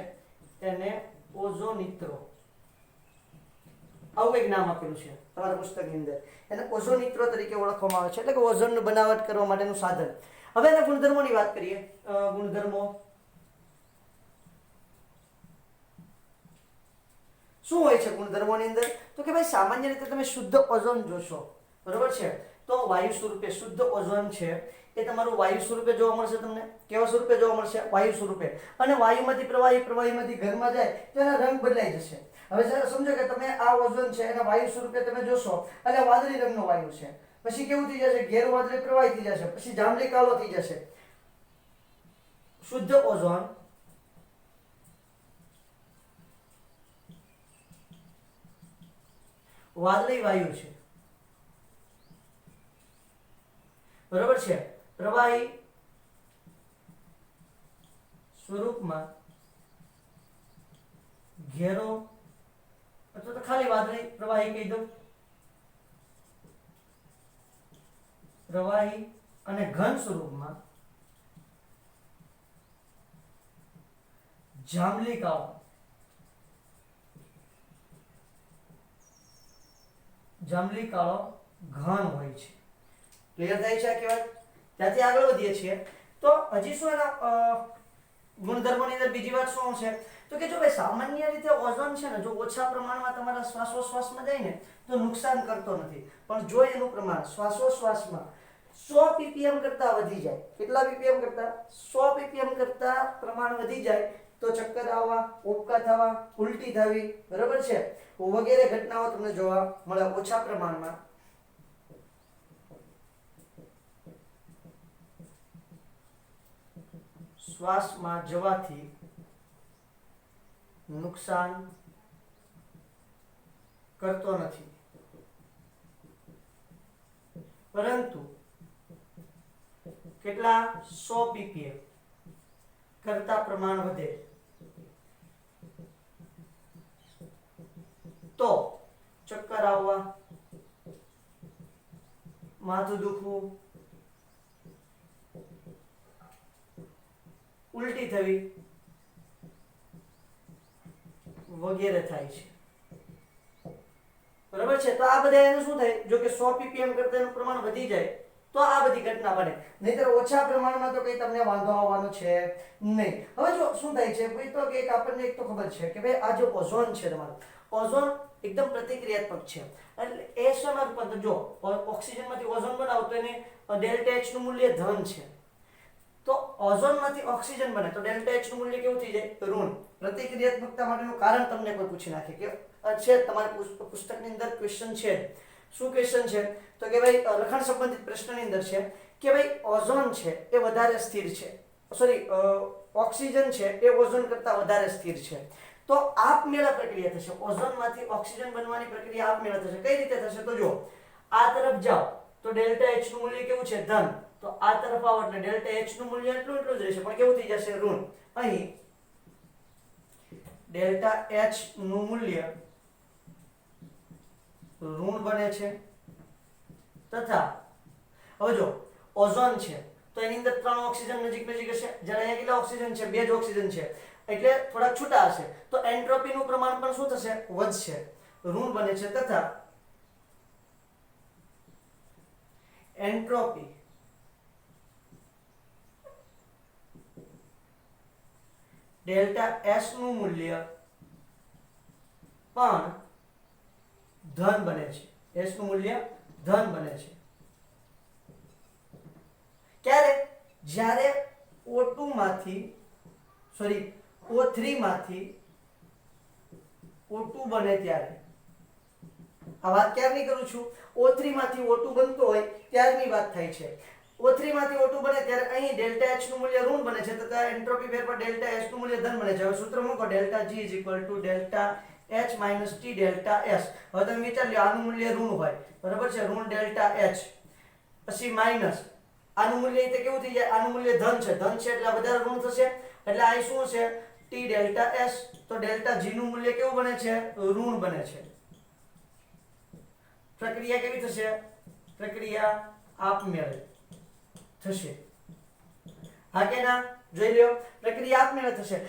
એને ઓઝોનિત્રો. આવું એક નામ આપેલું છે તમારા પુસ્તકની અંદર. એને ઓઝોનિત્રો તરીકે ઓળખવામાં આવે છે, એટલે કે ઓઝોનની બનાવટ કરવા માટેનું સાધન. હવે એના ગુણધર્મોની વાત કરીએ. ગુણધર્મો શું હોય છે ગુણધર્મોની અંદર? તો કે ભાઈ સામાન્ય રીતે તમે શુદ્ધ ઓઝોન જોશો, બરોબર છે? તો વાયુ સ્વરૂપે શુદ્ધ ઓઝોન છે એ તમારું વાયુ સ્વરૂપે જોવા મળશે. તમને કેવા સ્વરૂપે જોવા મળશે? વાયુ સ્વરૂપે. અને વાયુમાંથી પ્રવાહીમાંથી ઘરમાં જાય તો એના રંગ બદલાઈ જશે. હવે જરા સમજો કે તમે આ ઓઝોન છે એના વાયુ સ્વરૂપે તમે જોશો એટલે વાદળી રંગનો વાયુ છે, પછી કેવું થઈ જશે? ઘેરું વાદળી પ્રવાહી થઈ જશે, પછી જાંબલી કાળો થઈ જશે. શુદ્ધ ઓઝોન વાદળી વાયુ છે, બરોબર છે, પ્રવાહી સ્વરૂપમાં ઘેરો અથવા તો ખાલી વાદળી પ્રવાહી કહી દઉં, પ્રવાહી અને ઘન સ્વરૂપમાં જાંબલી કાળો, જાંબલી કાળો ઘન હોય છે. ક્લિયર થાય છે આ કહેવત? ત્યાંથી આગળ વધીએ છીએ તો હજી શું એના ગુણધર્મોની અંદર બીજી વાત શું છે તો કે જો ભાઈ સામાન્ય રીતે ઓઝોન છે ને જો ઓછા પ્રમાણમાં તમારા શ્વાસોશ્વાસમાં જાય ને તો નુકસાન કરતો નથી, પણ જો એનું પ્રમાણ શ્વાસોશ્વાસમાં 100 ppm કરતા વધી જાય, કેટલા ppm કરતા? 100 ppm કરતા પ્રમાણ વધી જાય તો ચક્કર આવવા, ઉબકા થવા, ઉલટી થવી, બરાબર છે, વગેરે ઘટનાઓ તમને જોવા મળે ઓછા પ્રમાણમાં. શ્વાસમાં જવાથી નુકસાન કરતો નથી, પરંતુ કેટલા 100 ppm કરતા પ્રમાણ વધે તો ચક્કર આવવા, માથું દુખવું, ઉલટી થવી વગેરે થાય છે. બરાબર છે, તો આ બધા એને શું થાય જો કે 100 ppm કરતા એનું પ્રમાણ વધી જાય તો આ બધી ઘટના બને, નહીતર ઓછા પ્રમાણમાં તો કઈ તમને વાંધો આવવાનો છે નહીં. હવે જો શું થાય છે ભાઈ તો કે આપણને એક તો ખબર છે કે ભાઈ આ જે ઓઝોન છે તમારો ઓઝોન એકદમ પ્રતિક્રિયાત્મક છે, એટલે એ શેમાં રૂપાંતર જો ઓક્સિજનમાંથી ઓઝોન બનાવો તો એને ડેલ્ટા H નું મૂલ્ય ધન છે, તો ઓઝોનમાંથી ઓક્સિજન બને તો ડેલ્ટા H નું મૂલ્ય કેવું થઈ જાય? ઋણ. પ્રતિક્રિયાત્મકતા માટેનું કારણ તમને કોઈ પૂછી નાખે કે છે તમારી પુસ્તકની અંદર ક્વેશ્ચન છે, શું ક્વેશ્ચન છે તો કે ભાઈ લખાણ સંબંધિત પ્રશ્નની અંદર છે કે ભાઈ ઓઝોન છે એ વધારે સ્થિર છે, સોરી ઓક્સિજન છે એ ઓઝોન કરતા વધારે સ્થિર છે, તો આપમેળે પ્રક્રિયા થશે, ઓઝોનમાંથી ઓક્સિજન બનવાની પ્રક્રિયા આપમેળે થશે. કઈ રીતે થશે તો જો આ તરફ જાઓ તો ડેલ્ટા H નું મૂલ્ય કેવું છે? ધન, તો આ તરફ આવો એટલે ડેલ્ટા H નું મૂલ્ય એટલું જ રહેશે પણ કેવું થઈ જશે? ઋણ. અહીં ડેલ્ટા H નું મૂલ્ય ઋણ બને છે તથા હવે જો ઓઝોન છે તો એની અંદર 3 ઓક્સિજન નજીક નજીક હશે, જ્યારે અહીંયા કેટલા ઓક્સિજન છે? 2 જ ઓક્સિજન છે એટલે થોડા છૂટા હશે, તો એન્ટ્રોપી નું પ્રમાણ પણ શું થશે? વધશે, ઋણ બને છે તથા એન્ટ્રોપી ડેલ્ટા S નું મૂલ્ય પણ ધન બને છે, S નું મૂલ્ય ધન બને છે. ક્યારે? જ્યારે O2 માંથી સોરી O3 માંથી O2 બને ત્યારે. આ વાત ક્યારની કરું છું? O3 માંથી O2 બનતો હોય ત્યારની વાત થાય છે. O3 માંથી O2 બને ત્યારે અહીં ડેલ્ટા H નું મૂલ્ય ઋણ બને છે તથા એન્ટ્રોપી ફેરફાર ડેલ્ટા S નું મૂલ્ય ધન બને છે. હવે સૂત્ર મૂકો delta G delta H - T delta S. હવે તમે વિચાર લો આનું મૂલ્ય ઋણ હોય, બરાબર છે, ઋણ ડેલ્ટા H પછી માઈનસ આનું મૂલ્ય એટલે કેવું થઈ જાય? આનું મૂલ્ય ધન છે, ધન છે એટલે વધારે ઋણ થશે એટલે આ શું છે? T delta S. તો ડેલ્ટા G નું મૂલ્ય કેવું બને છે? ઋણ બને છે. પ્રક્રિયા કેવી થશે? પ્રક્રિયા આપમેળે થશે. હા કે ના? જોઈ લ્યો, પ્રક્રિયા આપમેળે થશે.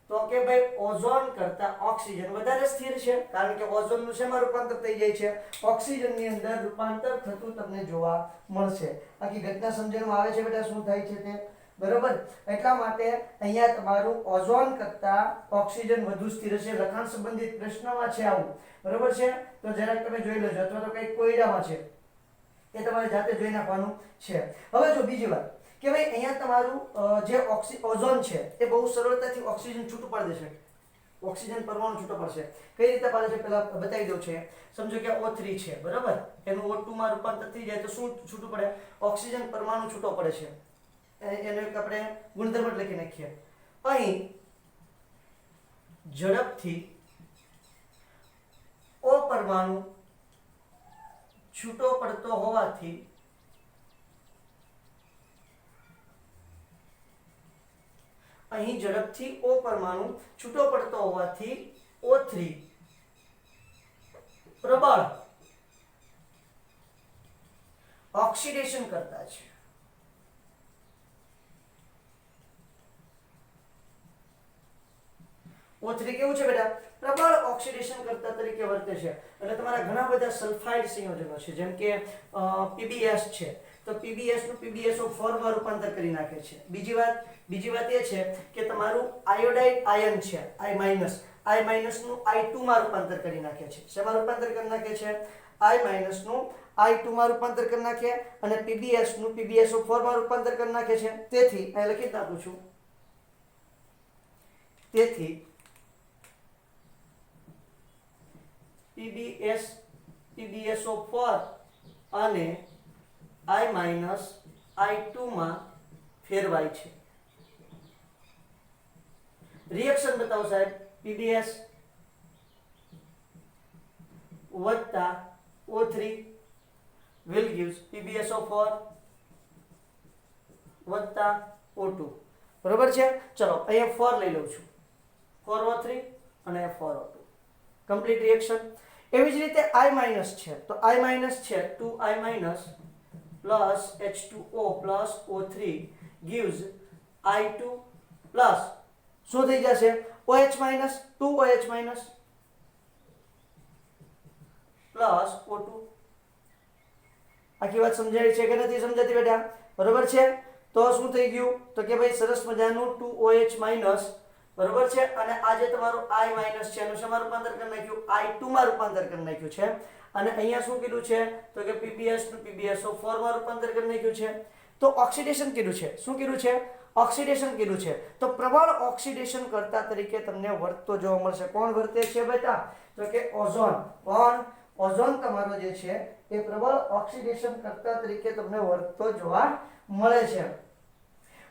તો કે ભાઈ ઓઝોન કરતા ઓક્સિજન વધારે સ્થિર છે, કારણ કે ઓઝોન નું શેમાં રૂપાંતર થઈ જાય છે? ઓક્સિજન ની અંદર રૂપાંતર થતું તમને જોવા મળશે. આખી ઘટના સમજવામાં આવે છે બેટા શું થાય છે તે? બરોબર. એટલા માટે અહીંયા તમારું ઓઝોન કરતા ઓક્સિજન વધુ સ્થિર છે. લખાણ સંબંધિત પ્રશ્નમાં છે આવું, બરોબર છે, તો જરાક તમે જોઈ લેજો, અથવા તો કઈ કોયડામાં છે એ તમારે જાતે જોઈ નાખવાનું છે. હવે જો બીજી વાત કે ભાઈ અહીંયા તમારું જે ઓઝોન છે એ બહુ સરળતાથી ઓક્સિજન છૂટું પાડી દેશે, ઓક્સિજન પરમાણુ છૂટો પડશે. કઈ રીતે પાડે છે પહેલા બતાવી દઉં છે. સમજો કે O3 છે, બરાબર, એનું O2 માં રૂપાંતર થઈ જાય તો શું છૂટું પડે? ઓક્સિજન પરમાણુ છૂટો પડે છે. એનો એક આપણે ગુણધર્મ લખી નાખીએ. અહીં ઝડપથી O પરમાણુ છૂટો પડતો હોવાથી અહીં ઝડપથી O પરમાણુ છૂટો પડતો હોવાથી O3 પ્રબળ ઓક્સિડેશન કરતા છે. O3 કેવું છે બેટા? પ્રબળ ઓક્સિડેશન કરતા તરીકે વર્તે છે. એટલે તમારા ઘણા બધા સલ્ફાઇડ સંયોજનો છે, જેમ કે PbS છે, તો PbS નું PbSO4 માં રૂપાંતર કરી નાખે છે. બીજી વાત એ છે કે તમારું આયોડાઇડ આયન છે I- નું I2 માં રૂપાંતર કરી નાખે છે. શેમાં રૂપાંતર કરી નાખે છે? I- નું I2 માં રૂપાંતર કરી નાખે અને PbS નું PbSO4 માં રૂપાંતર કરી નાખે છે. તેથી અહીં લખી નાખું છું. તેથી PbSO4 અને I- I2 માં ફેરવાય છે. રિએક્શન બતાવો સાહેબ. PbS વત્તા O3 will gives PbSO4 વત્તા O2. બરોબર છે? ચલો અહીંયા 4 લઈ લઉં છું. 4O3 અને 4O2. Complete reaction. એવી જ રીતે I- છે, તો I- છે 2I- plus H2O plus O3 gives I2 plus શું થઈ જશે? OH minus 2OH minus plus O2. આખી વાત સમજાય છે કે નથી સમજાતી બેટા? બરોબર છે? તો શું થઈ ગયું? તો કે ભાઈ સરસ મજાનું 2OH minus બરોબર છે, અને આ જે તમારું I- છે એનું શેમાં રૂપાંતર કરી નાખ્યું? I2 માં રૂપાંતર કરી નાખ્યું છે. અને અહીંયા શું કીધું છે? તો કે PbS નું PbSO4 માં રૂપાંતર કરી નાખ્યું છે. તો ઓક્સિડેશન કીધું છે. શું કીધું છે? ઓક્સિડેશન કીધું છે. તો પ્રબળ ઓક્સિડેશન કરતા તરીકે તમને વર્તતો જોવા મળશે. કોણ વર્તે છે બેટા? તો કે ઓઝોન. કોણ? ઓઝોન તમારો જે છે એ પ્રબળ ઓક્સિડેશન કરતા તરીકે તમને વર્તતો જોવા મળે છે.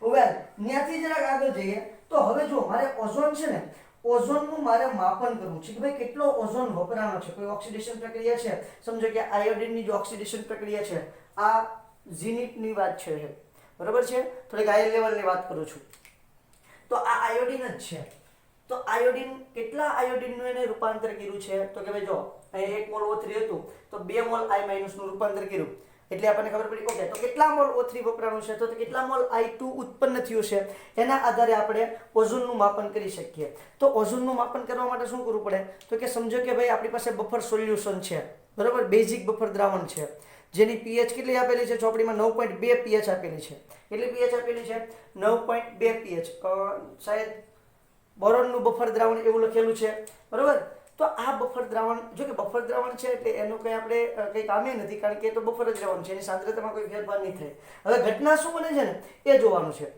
વેલ, ત્યાંથી જરાક આગળ જઈએ તો હવે જો મારે ઓઝોન છે ને, ઓઝોનનું મારે માપન કરવું છે કે ભાઈ કેટલો ઓઝોન વપરાણો છે. કોઈ ઓક્સિડેશન પ્રક્રિયા છે, સમજો કે આયોડિનની જે ઓક્સિડેશન પ્રક્રિયા છે, આ ઝીનિટની વાત છે, બરોબર છે? થોડીક હાઈ લેવલની વાત કરું છું. તો આ આયોડિન જ છે. તો આયોડિન કેટલા આયોડિનનું એને રૂપાંતર કર્યું છે? તો કે ભાઈ જો અહીં 1 મોલ O3 હતું તો 2 મોલ I- નું રૂપાંતર કર્યું, એટલે આપણને ખબર પડી. ઓકે, તો કેટલા મોલ O3 વપરાણું છે? તો કેટલા મોલ I2 ઉત્પન્ન થયું છે? એના આધારે આપણે ઓઝોનનું માપન કરી શકીએ. તો ઓઝોનનું માપન કરવા માટે શું કરવું પડે? તો કે સમજો કે ભાઈ આપણી પાસે બફર સોલ્યુશન છે, બરોબર? બેઝિક બફર દ્રાવણ છે, જેની pH કેટલી આપેલી છે? ચોપડીમાં 9.2 pH આપેલી છે. કેટલી pH આપેલી છે? 9.2 pH. શાયદ બોરોનનું બફર દ્રાવણ એવું લખેલું છે, બરોબર? તો આ બફર દ્રાવણ, જો કે બફર દ્રાવણ છે એટલે એનું કંઈ આપણે કંઈ કામે નથી, કારણ કે એ તો બફર જ દ્રાવણ છે, એની સાંદ્રતામાં કોઈ ફેરફાર નહીં થાય. હવે ઘટના શું બને છે ને એ જોવાનું છે.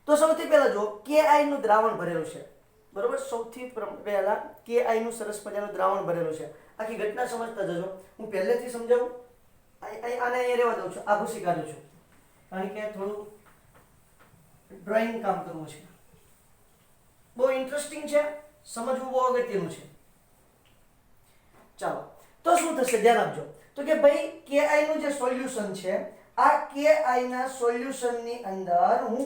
તો સૌથી પહેલા જો Ki નું દ્રાવણ ભરેલું છે, બરોબર? સૌથી પહેલા Ki નું સરસ મજાનું દ્રાવણ ભરેલું છે. આખી ઘટના સમજતા જજો. હું પહેલેથી સમજાવું, આને અહીંયા રહેવા દઉં છું, આ ભૂસી કાઢું છું, કારણ કે થોડું ડ્રોઈંગ કામ કરવું છે. બહુ ઇન્ટરેસ્ટિંગ છે, સમજવું બહુ અગત્યનું છે. ચાલો, તો શું થશે ધ્યાન આપજો. તો કે ભાઈ Ki નું જે સોલ્યુશન છે, આ Ki ના સોલ્યુશનની અંદર હું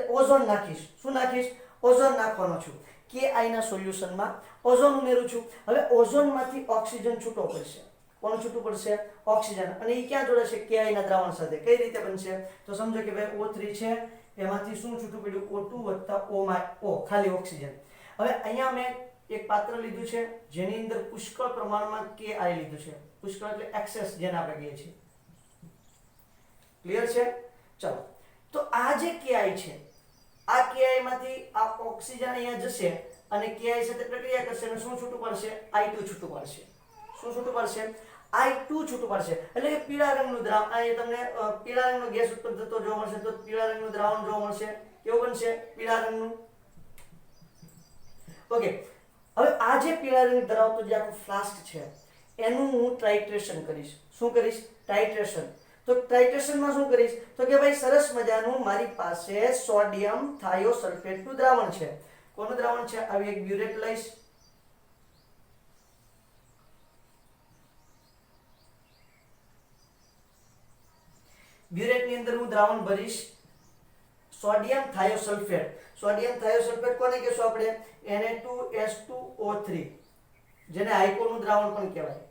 ઓઝોન નાખીશ. શું નાખીશ? ઓઝોન નાખવાનો છું. Ki ના સોલ્યુશનમાં ઓઝોન ઉમેરું છું. હવે ઓઝોનમાંથી ઓક્સિજન છૂટો પડશે. કોણ છૂટું પડશે? ઓક્સિજન. અને એ ક્યાં જોડાશે? Ki ના દ્રાવણ સાથે. કઈ રીતે બનશે? તો સમજો કે ભાઈ O3 છે, એમાંથી શું છૂટું પડ્યું? O2 વત્તા O ખાલી ઓક્સિજન. હવે અહીંયા મેં એક પાત્ર લીધું છે જેની અંદર પુષ્કળ પ્રમાણમાં Ki લીધું છે. પુષ્કળ એટલે એક્સેસ જેને આપણે કહીએ છીએ. ક્લિયર છે? ચાલો, તો આ જે Ki છે, આ Ki માંથી આ ઓક્સિજન અહીંયા જશે અને Ki સાથે પ્રક્રિયા કરશે અને શું છૂટું પડશે? I2 છૂટું પડશે. શું છૂટું પડશે? I2 છૂટું પડશે. એટલે કે પીળા રંગનું દ્રાવણ, અહીંયા તમને પીળા રંગનો ગેસ ઉત્પન્ન થતો જોવા મળશે, તો પીળા રંગનું દ્રાવણ જોવા મળશે. કેવું બનશે? પીળા રંગનું. ઓકે, હવે આ જે પીળા રંગ ધરાવતો જે આખો ફ્લાસ્ક છે, એનું હું ટ્રાઇટ્રેશન કરીશ. શું કરીશ? ટાઇટ્રેશન. તો ટાઇટ્રેશનમાં શું કરીશ? તો કે ભાઈ સરસ મજાનું મારી પાસે સોડિયમ થાયોસલ્ફેટનું દ્રાવણ છે. કોનું દ્રાવણ છે? આવી એક બ્યુરેટ લઈશ. બ્યુરેટની અંદર હું દ્રાવણ ભરીશ સોડિયમ થાયોસલ્ફેટ કોને કહેશું આપણે? Na2S2O3, જેને હાઇપોનું દ્રાવણ પણ કહેવાય.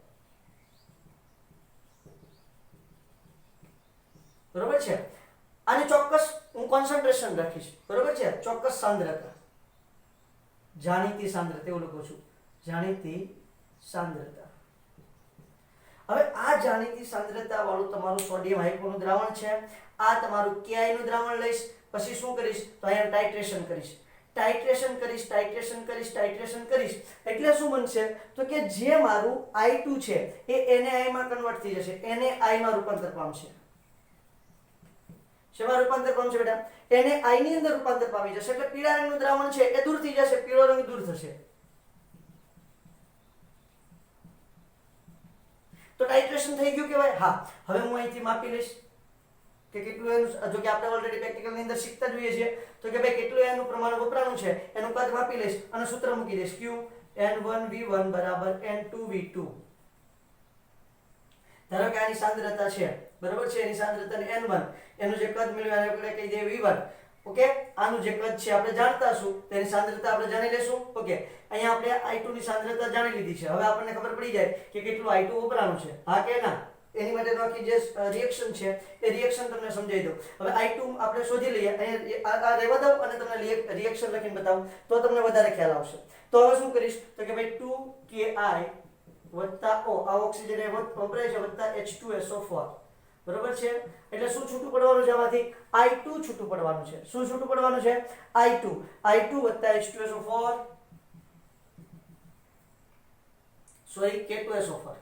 બરોબર છે. આને ચોક્કસ હું કોન્સન્ટ્રેશન રાખીશ. બરોબર છે, ચોક્કસ સાંદ્રતા, જાણીતી સાંદ્રતા એવું લખું છું, જાણીતી સાંદ્રતા. હવે આ જાણીતી સાંદ્રતા વાળું તમારું સોડિયમ હાઇપોનું દ્રાવણ છે. આ તમારું Ki નું દ્રાવણ લઈશ, પછી શું કરીશ તો અહીંયા ટાઇટ્રેશન કરીશ એટલે શું બનશે તો કે જે મારું I2 છે એ NaI માં કન્વર્ટ થઈ જશે, NaI માં રૂપાંતર પામશે. શેમાં રૂપાંતર પામશે બેટા? NaI ની અંદર રૂપાંતર પામી જશે, એટલે પીળા રંગનું દ્રાવણ છે એ દૂર થઈ જશે, પીળો રંગ દૂર થશે. તો ટાઇટ્રેશન થઈ ગયું કે ભાઈ? હા. હવે હું અહીંથી માપી લઈશ કે કેટલું એનું, જો કે આપણે ઓલરેડી પ્રેક્ટિકલ ની અંદર શીખતા જોઈએ છીએ, તો કે ભાઈ કેટલું એનું પ્રમાણ વપરાણું છે એનું કદ માપી લઈશ અને સૂત્ર મૂકી દઈશ, Q N1V1 બરાબર N2V2. ધારો કે આની સાંદ્રતા છે, બરાબર છે, એની સાંદ્રતા N1, એનું જે કદ મળ્યું એને આપણે કહી દઈએ V1. ઓકે, આનું જે કદ છે આપણે જાણતા છું, તેની સાંદ્રતા આપણે જાણી લેશું. ઓકે, અહીંયા આપણે I2 ની સાંદ્રતા જાણી લીધી છે. હવે આપણને ખબર પડી જાય કે કેટલું I2 વપરાણું છે, હા કે ના. એની માટેનો આખી જે રિએક્શન છે એ રિએક્શન તમને સમજાવી દઉં. હવે I2 આપણે શોધી લઈએ, અહીંયા આ રહેવા દઉં અને તમને રિએક્શન લખીને બતાવું તો તમને વધારે ખ્યાલ આવશે. તો હવે શું કરીશ તો કે ભાઈ 2Ki વત્તા O, આ ઓક્સિજન એ વપરાય છે, વત્તા H2SO4. બરોબર છે, એટલે શું છૂટું પડવાનું છે આમાંથી? I2 છૂટું પડવાનું છે. શું છૂટું પડવાનું છે? I2 વત્તા H2SO4, સોરી K2SO4,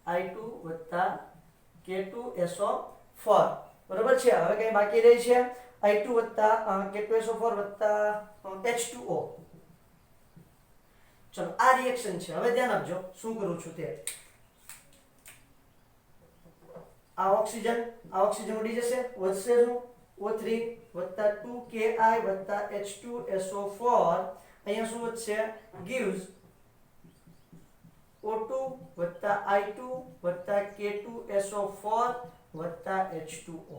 I2 વત્તા K2SO4. બરોબર છે. હવે કઈ બાકી રહી છે? I2 વત્તા K2SO4 વત્તા H2O. ચલો, આ રિએક્શન છે. હવે ધ્યાન આપજો શું કરું છું તે. આ ઓક્સિજન ઉડી જશે, વધશે શું? O3 વત્તા 2Ki વત્તા H2SO4. અહીંયા શું વધશે? gives O2 વત્તા I2 વત્તા K2SO4 વત્તા H2O.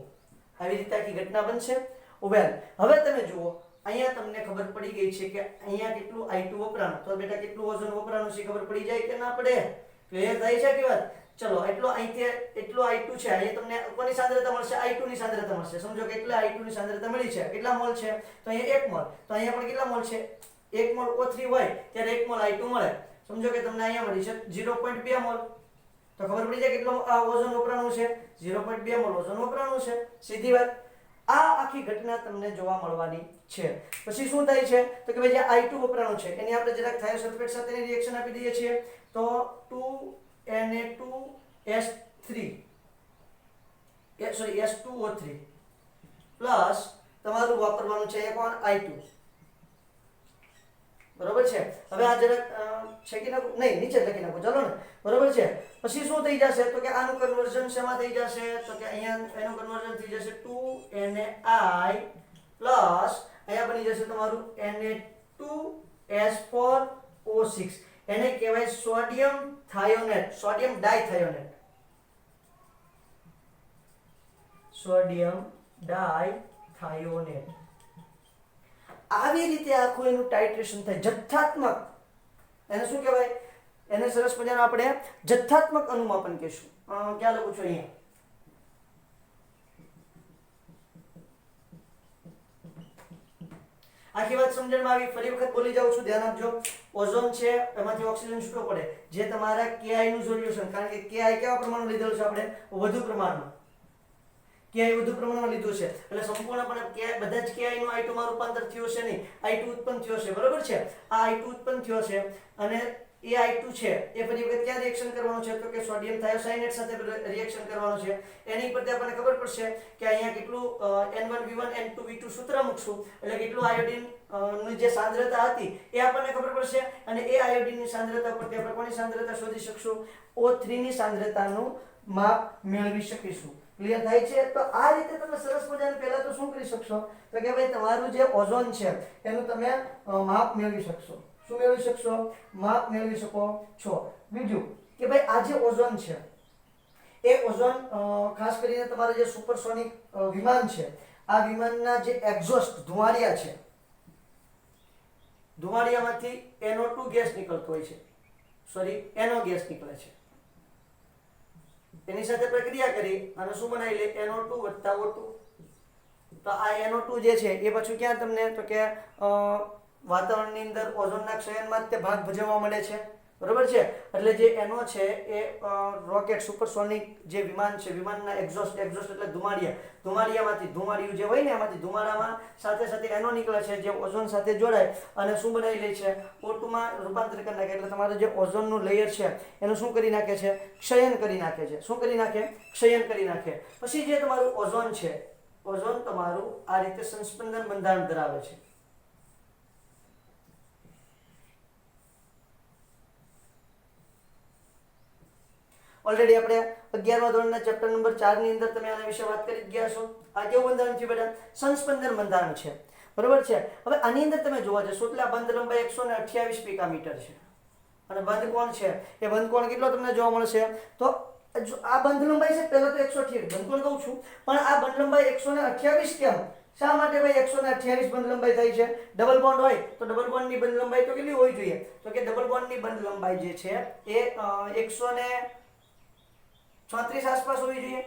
આવી રીતે આખી ઘટના બનશે. વેલ, હવે તમે જુઓ, અહીંયા તમને ખબર પડી ગઈ છે કે અહીંયા કેટલું I2 વપરાણું, તો બેટા કેટલું ઓઝોન વપરાણું છે ખબર પડી જાય કે ના પડે? ક્લિયર થાય છે કે વાત? ચલો, એટલો અહીંથી એટલો I2 છે, અહીંયા તમને કોની સાંદ્રતા મળશે? I2 ની સાંદ્રતા મળશે. સમજો કે કેટલા I2 ની સાંદ્રતા મળી છે, કેટલા મોલ છે? તો અહીંયા 1 મોલ. તો અહીંયા પણ કેટલા મોલ છે? 1 મોલ O3 હોય ત્યારે 1 મોલ I2 મળે. સમજો કે તમને અહીંયા મળી છે 0.2 મોલ. તો ખબર પડી જાય કેટલો ઓઝોન વપરાણું છે? 0.2 મોલ ઓઝોન વપરાણું છે. સીધી વાત. આ આખી ઘટના તમને જોવા મળવાની છે. પછી શું થાય છે તો કે ભાઈ જે I2 વપરાણું છે એની આપણે જરાક થાયોસલ્ફેટ સાથેની રિએક્શન આપી દઈએ છીએ, તો 2Na2S3 S2O3 પ્લસ તમારું વાપરવાનું છે કોણ? I2. બરોબર છે. હવે આ જરાક છેકી નાખું, નહીં નીચે લખી નાખું, ચાલો ને. બરોબર છે. પછી શું થઈ જશે તો કે આનું કન્વર્ઝન શેમાં થઈ જશે તો કે અહીંયા એનું કન્વર્ઝન થઈ જશે 2NaI પ્લસ અહીંયા બની જશે તમારું Na2S4O6. એને કહેવાય સોડિયમ થાયોનેટ, સોડિયમ ડાઇથાયોનેટ, સોડિયમ ડાઇથાયોનેટ. આવી રીતે આખું એનું ટાઇટ્રેશન થાય, જથ્થાત્મક. એને શું કહેવાય? એને સરસ મજાનું આપણે જથ્થાત્મક અનુમાપન કહીશું. ક્યાં લખું છું? અહીંયા. આખી વાત સમજણમાં આવી? ફરી વખત બોલી જાઉં છું, ધ્યાન આપજો. ઓઝોન છે, એમાંથી ઓક્સિજન છૂટો પડે. જે તમારા Ki નું સોલ્યુશન, કારણ કે Ki કેવા પ્રમાણમાં લીધેલું છે આપણે? વધુ પ્રમાણમાં. Ki વધુ પ્રમાણમાં લીધું છે એટલે સંપૂર્ણપણે બધા જ Ki નું I2 માં રૂપાંતર થયું છે નહીં, I2 ઉત્પન્ન થયો છે. બરોબર છે. આ I2 ઉત્પન્ન થયો છે અને એ I2 છે એ ફરી વખત ક્યાં રિએક્શન કરવાનું છે તો કે સોડિયમ થાયોસાયનેટ સાથે રિએક્શન કરવાનું છે. એની પરથી આપણને ખબર પડશે કે અહીંયા કેટલું N1V1 N2V2 સૂત્ર મૂકશું એટલે કેટલું આયોડિન ની જે સાંદ્રતા હતી એ આપણને ખબર પડશે અને એ આયોડિન ની સાંદ્રતા પરથી આપણે કોની સાંદ્રતા શોધી શકશું? O3 ની સાંદ્રતાનું માપ મેળવી શકીશું. ક્લિયર થાય છે? તો આ રીતે તમે સરસ મજાનું પહેલા તો શું કરી શકશો તો કે ભાઈ તમારું જે ઓઝોન છે એનું તમે માપ મેળવી શકશો. શું મેળવી શકશો? માપ મેળવી શકો છો. બીજું કે ભાઈ આ જે ઓઝોન છે એ ઓઝોન ખાસ કરીને તમારું જે સુપરસોનિક વિમાન છે આ વિમાનના જે એક્ઝોસ્ટ ધુમાડિયા છે, ધુમાડિયામાંથી NO2 ગેસ નીકળતો હોય છે, સોરી NO ગેસ નીકળે છે, એની સાથે પ્રક્રિયા કરી અને શું બનાવી લે, NO2 વત્તા O2. તો આ NO2 જે છે એ પાછું ક્યાં તમને તો કે વાતાવરણની અંદર ઓઝોનના ક્ષયનમાં જ તે ભાગ ભજવવા મળે છે, બરોબર છે. એટલે જે NO છે એ રોકેટ સુપરસોનિક જે વિમાન છે, વિમાનના એક્ઝોસ્ટ એટલે ધુમાડિયામાંથી ધુમાડિયું જે હોય ને એમાંથી ધુમાડામાં સાથે સાથે NO નીકળે છે, જે ઓઝોન સાથે જોડાય અને શું બનાવી લે છે, O2 માં રૂપાંતર કરી નાખે. એટલે તમારું જે ઓઝોનનું લેયર છે એનું શું કરી નાખે છે, ક્ષયન કરી નાખે છે. શું કરી નાખે, ક્ષયન કરી નાખે. પછી જે તમારું ઓઝોન છે, ઓઝોન તમારું આ રીતે સંસ્પંદન બંધારણ ધરાવે છે. ઓલરેડી આપણે 11મા ધોરણના ચેપ્ટર નંબર 4 ની અંદર તમે આના વિશે વાત કરી ગયા છો. આ કેવું બંધારણ છે બેટા, સંસ્પંદન બંધારણ છે, બરોબર છે. હવે આની અંદર તમે જોવા જશો એટલે આ બંધ લંબાઈ 128 પિકામીટર છે અને બંધ કોણ છે એ બંધ કોણ કેટલો તમને જોવા મળશે, તો આ બંધ લંબાઈ છે પહેલા તો 128 બંધ કોણ કહું છું, પણ આ બંધ લંબાઈ 128 કેમ, શા માટે ભાઈ 128 બંધ લંબાઈ થાય છે? ડબલ બોન્ડ હોય તો ડબલ બોન્ડની બંધ લંબાઈ તો કેટલી હોવી જોઈએ, તો કે ડબલ બોન્ડની બંધ લંબાઈ જે છે એ 134 આસપાસ હોવી જોઈએ,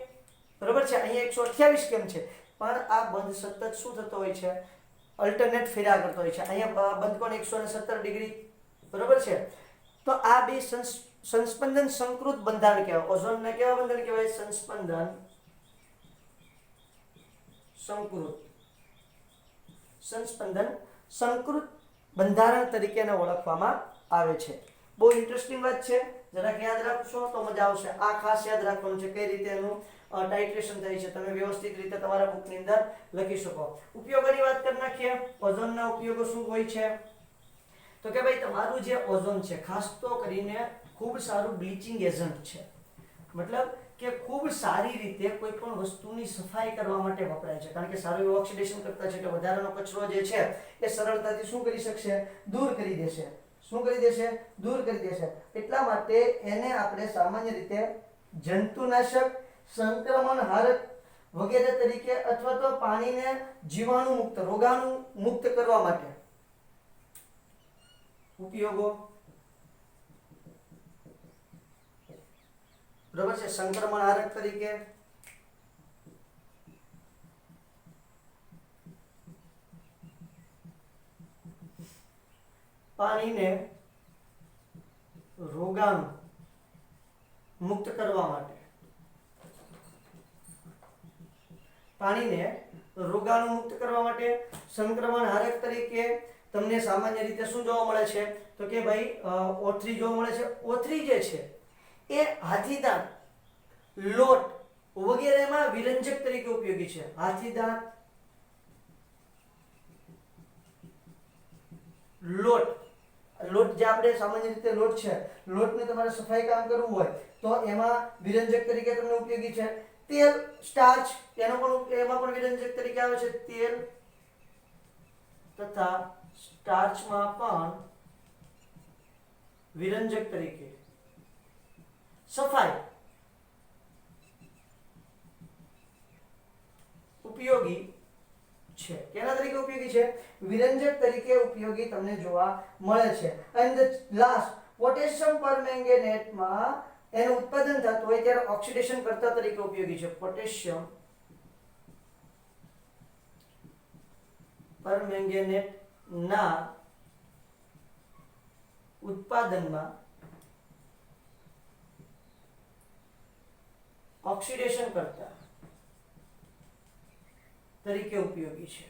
બરોબર છે. અહીંયા 128 કેમ છે, પણ આ બંધ સતત શું થતો હોય છે, અલ્ટરનેટ ફેર્યા કરતો હોય છે. અહીંયા બંધ કોણ 117 ડિગ્રી, બરોબર છે. તો આ બે સંસ્પંદન સંકૃત બંધારણ કહેવાય. ઓઝોનના કેવા બંધારણ કહેવાય, સંસ્પંદન સંકૃત બંધારણ તરીકે ઓળખવામાં આવે છે. બહુ ઇન્ટરેસ્ટિંગ વાત છે, જરાક યાદ રાખશો તો મજા આવશે. આ ખાસ યાદ રાખવાનું છે કઈ રીતે એનું ટાઇટ્રેશન થાય છે, તમે વ્યવસ્થિત રીતે તમારા બુકની અંદર લખી શકો. ઉપયોગોની વાત કરી નાખીએ. ઓઝોનના ઉપયોગો શું હોય છે, તો કે ભાઈ તમારું જે ઓઝોન છે ખાસ તો કરીને ખૂબ સારું બ્લીચિંગ એજન્ટ છે, મતલબ કે ખૂબ સારી રીતે કોઈ પણ વસ્તુની સફાઈ કરવા માટે વપરાય છે, કારણ કે સારું એવું ઓક્સિડેશન કરતા છે કે વધારાનો કચરો જે છે એ સરળતાથી શું કરી શકશે, દૂર કરી દેશે. શું કરી દેશે, દૂર કરી દેશે. એટલા માટે એને આપણે સામાન્ય રીતે જંતુનાશક, સંક્રમણહારક વગેરે તરીકે અથવા તો પાણીને જીવાણુ મુક્ત, રોગાણુ મુક્ત કરવા માટે ઉપયોગો, બરોબર છે. સંક્રમણહારક તરીકે, પાણીને રોગાણુ મુક્ત કરવા માટે, પાણીને રોગાણુ મુક્ત કરવા માટે સંક્રમણહારક તરીકે તમને સામાન્ય રીતે શું જોવા મળે છે, તો કે ભાઈ O3 જોવા મળે છે. O3 જે છે એ હાથીદાંત, લોટ વગેરેમાં વિરંજક તરીકે ઉપયોગી છે. હાથીદાંત, લોટ જે આપણે સામાન્ય રીતે લોટ છે, લોટને તમારે સફાઈ કામ કરવું હોય તો એમાં વિરંજક તરીકે તમને ઉપયોગી છે. તેલ, સ્ટાર્ચ એમાં પણ વિરંજક તરીકે આવે છે. તેલ તથા સ્ટાર્ચમાં પણ વિરંજક તરીકે, સફાઈ ઉપયોગી છે. કેના તરીકે ઉપયોગી છે, વિરંજક તરીકે ઉપયોગી તમને જોવા મળે છે. એન્ડ લાસ્ટ પોટેશિયમ પરમેંગેનેટમાં એનું ઉત્પાદન થતું હોય ત્યારે ઓક્સિડેશન કરતા તરીકે ઉપયોગી છે. પોટેશિયમ પરમેંગેનેટ ના ઉત્પાદનમાં ઓક્સિડેશન કરતા તરીકે ઉપયોગી છે,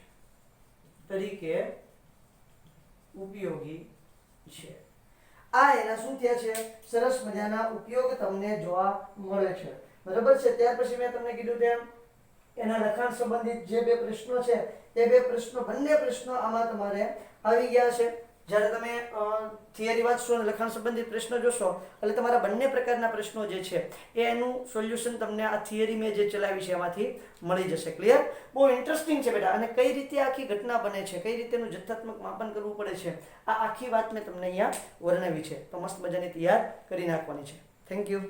આ એના શું થયા છે, સરસ મજાના ઉપયોગ તમને જોવા મળે છે, બરાબર છે. ત્યાર પછી મેં તમને કીધું તેમ એના લખાણ સંબંધિત જે બે પ્રશ્નો છે એ બે પ્રશ્નો, બંને પ્રશ્નો આમાં તમારે આવી ગયા છે. જ્યારે તમે થિયરી વાંચશો અને લખાણ સંબંધિત પ્રશ્નો જોશો એટલે તમારા બંને પ્રકારના પ્રશ્નો જે છે એ એનું સોલ્યુશન તમને આ થિયરી મેં જે ચલાવી છે એમાંથી મળી જશે. ક્લિયર? બહુ ઇન્ટરેસ્ટિંગ છે બેટા. અને કઈ રીતે આખી ઘટના બને છે, કઈ રીતેનું જથ્થાત્મક માપન કરવું પડે છે, આ આખી વાત મેં તમને અહીંયા વર્ણવી છે, તો મસ્ત મજાની તૈયાર કરી નાખવાની છે. Thank you.